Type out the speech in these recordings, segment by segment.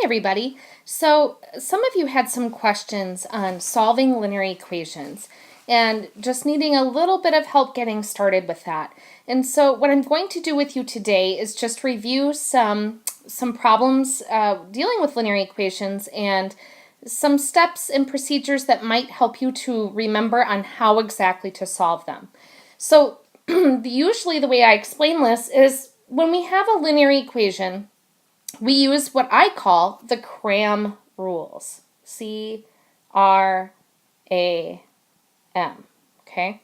Hi everybody. So some of you had some questions on solving linear equations and just needing a little bit of help getting started with that. And so what I'm going to do with you today is just review some problems dealing with linear equations and some steps and procedures that might help you to remember on how exactly to solve them. So usually the way I explain this is when we have a linear equation, we use what I call the CRAM rules. C-R-A-M. Okay?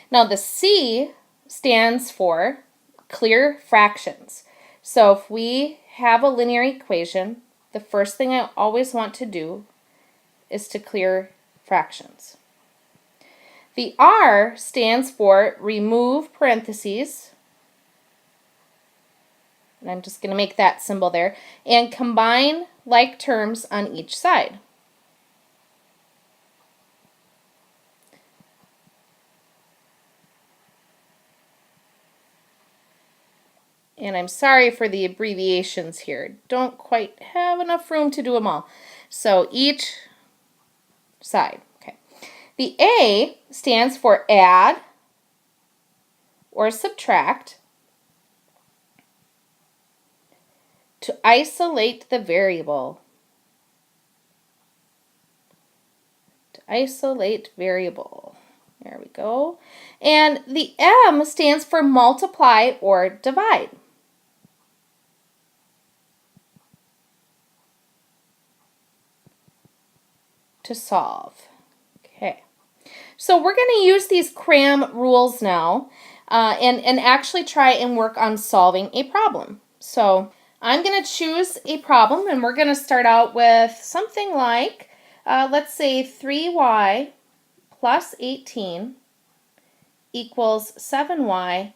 Now the C stands for clear fractions. So if we have a linear equation, the first thing I always want to do is to clear fractions. The R stands for remove parentheses. And I'm just going to make that symbol there, and combine like terms on each side. And I'm sorry for the abbreviations here. Don't quite have enough room to do them all. So each side. Okay. The A stands for add or subtract to isolate the variable. To isolate variable. There we go. And the M stands for multiply or divide. To solve. Okay. So we're going to use these CRAM rules now and actually try and work on solving a problem. So I'm going to choose a problem, and we're going to start out with something like, let's say 3y plus 18 equals 7y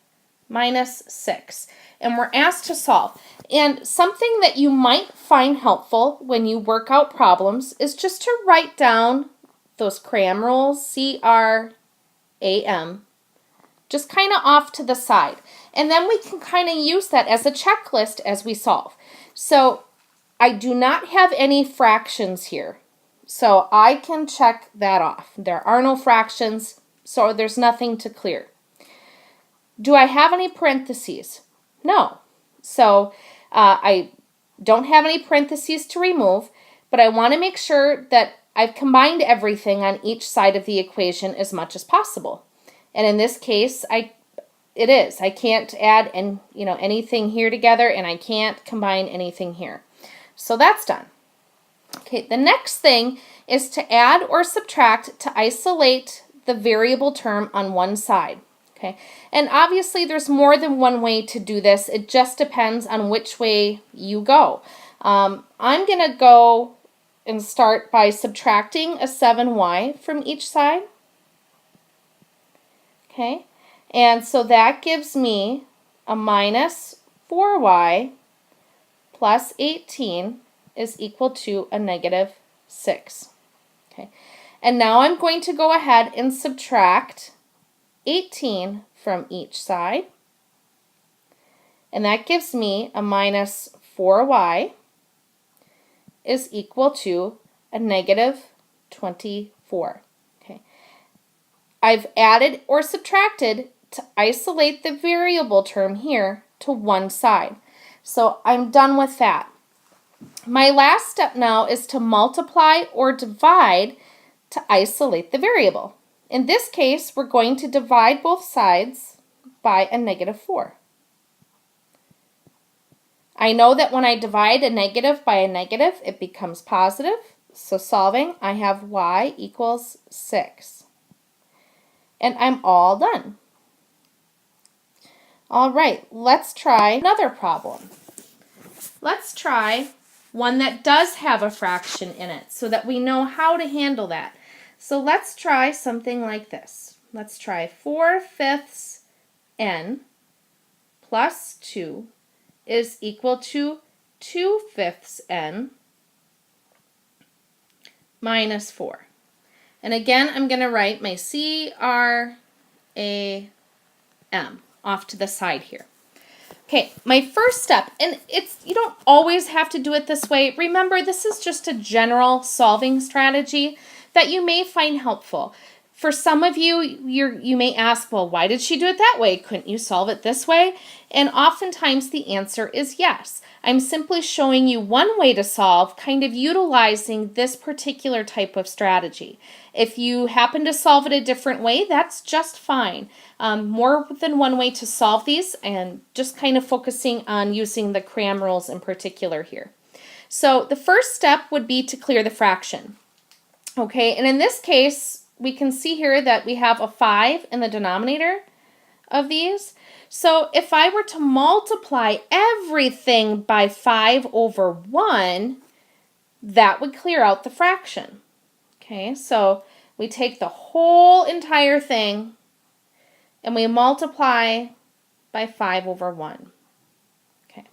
minus 6. And we're asked to solve. And something that you might find helpful when you work out problems is just to write down those CRAM rules, C-R-A-M, just kind of off to the side. And then we can kind of use that as a checklist as we solve. So I do not have any fractions here. So I can check that off. There are no fractions, so there's nothing to clear. Do I have any parentheses? No. So I don't have any parentheses to remove, but I want to make sure that I've combined everything on each side of the equation as much as possible. And in this case, I can't add anything here together, and I can't combine anything here. So that's done. Okay, the next thing is to add or subtract to isolate the variable term on one side. Okay, and obviously there's more than one way to do this. It just depends on which way you go. I'm going to go and start by subtracting a 7y from each side. Okay, and so that gives me a minus 4y plus 18 is equal to a negative 6. Okay, and now I'm going to go ahead and subtract 18 from each side, and that gives me a minus 4y is equal to a negative 24. Okay, I've added or subtracted to isolate the variable term here to one side. So I'm done with that. My last step now is to multiply or divide to isolate the variable. In this case, we're going to divide both sides by a negative 4. I know that when I divide a negative by a negative, it becomes positive. So solving, I have y equals 6. And I'm all done. All right, let's try another problem. Let's try one that does have a fraction in it so that we know how to handle that. So let's try something like this. Let's try 4/5 n plus 2 is equal to 2/5 n minus 4. And again, I'm going to write my C-R-A-M off to the side here. Okay, my first step, and you don't always have to do it this way. Remember, this is just a general solving strategy that you may find helpful. For some of you, you may ask, well, why did she do it that way? Couldn't you solve it this way? And oftentimes the answer is yes. I'm simply showing you one way to solve, kind of utilizing this particular type of strategy. If you happen to solve it a different way, that's just fine. More than one way to solve these, and just kind of focusing on using the cram rules in particular here. So the first step would be to clear the fraction. Okay, and in this case, we can see here that we have a 5 in the denominator of these. So if I were to multiply everything by 5 over 1, that would clear out the fraction. Okay, so we take the whole entire thing and we multiply by 5 over 1. Okay.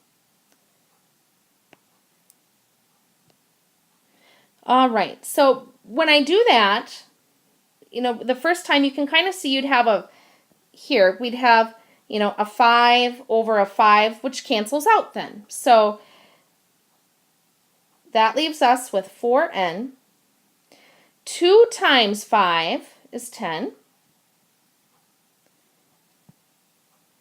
All right, so when I do that, the first time you can kind of see we'd have a 5 over a 5, which cancels out then. So that leaves us with 4n. 2 times 5 is 10.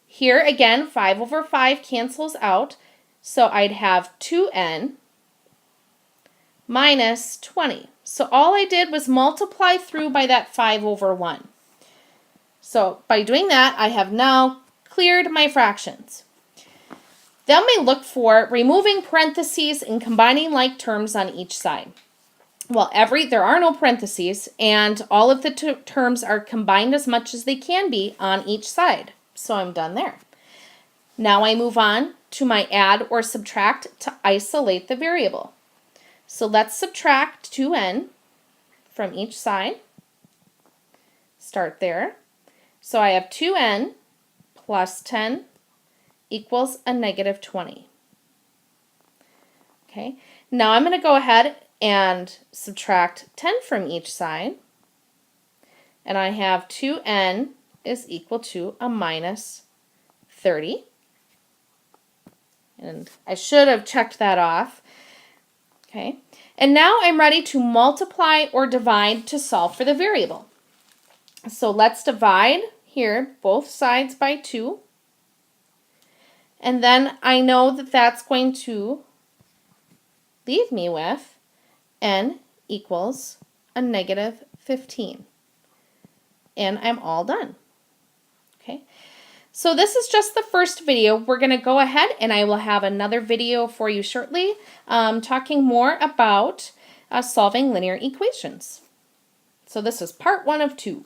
Here again, 5 over 5 cancels out, so I'd have 2n minus 20. So all I did was multiply through by that 5 over 1. So by doing that, I have now cleared my fractions. Then we look for removing parentheses and combining like terms on each side. Well, there are no parentheses, and all of the terms are combined as much as they can be on each side. So I'm done there. Now I move on to my add or subtract to isolate the variable. So let's subtract 2n from each side. Start there. So I have 2n plus 10 equals a negative 20. Okay, now I'm going to go ahead and subtract 10 from each side. And I have 2n is equal to a minus 30. And I should have checked that off. Okay, and now I'm ready to multiply or divide to solve for the variable. So let's divide here both sides by 2. And then I know that that's going to leave me with n equals a negative 15. And I'm all done. Okay, so this is just the first video. We're going to go ahead and I will have another video for you shortly talking more about solving linear equations. So this is part 1 of 2.